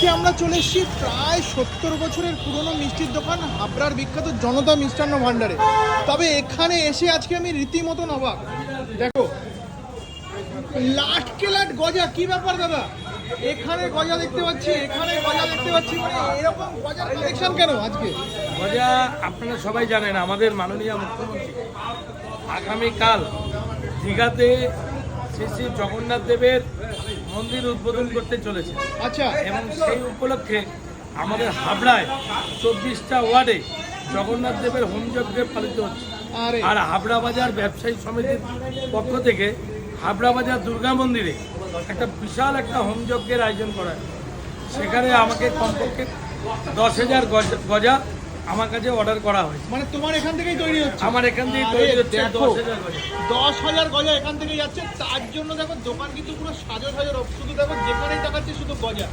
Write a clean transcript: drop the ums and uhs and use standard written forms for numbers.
আজকে আমরা চলে এসেছি প্রায় 70 বছরের পুরনো মিষ্টির দোকান হাবড়ার বিখ্যাত জনতা মিষ্টান্ন ভাণ্ডারে। তবে এখানে এসে আজকে আমি রীতিমতন অবাক। দেখো লাটকে লাট গজা, কি ব্যাপার দাদা? এখানে গজা দেখতে পাচ্ছি, এখানে গজা দেখতে পাচ্ছি, মানে এরকম গজার কালেকশন কেন আজকে? গজা আপনারা সবাই জানেন, আমাদের মাননীয় মুখ্যমন্ত্রী আগামীকাল দীঘাতে শ্রী শ্রী জগন্নাথ দেবের মন্দির উদ্বোধন করতে চলেছে। আচ্ছা, এবং সেই উপলক্ষে আমাদের হাবড়ায় 24টা ওয়ার্ডে জগন্নাথ দেবের হোমযজ্ঞ পালিত হচ্ছে। আরে আর হাবড়া বাজার ব্যবসায়ী সমিতির পক্ষ থেকে হাবড়া বাজার দুর্গা মন্দিরে একটা বিশাল একটা হোমযজ্ঞের আয়োজন করা হয়। সেখানে আমাকে কমপক্ষে 10,000 গজা আমার কাছে অর্ডার করা হয়েছে। মানে তোমার এখান থেকেই তৈরি হচ্ছে? আমার এখান থেকে তৈরি হচ্ছে 10,000 গজা। 10,000 গজা এখান থেকে যাচ্ছে। তার জন্য দেখো দোকান কিন্তু পুরো সাজো সাজো, শুধু দেখো যেখানেই তাকাচ্ছে শুধু গজা।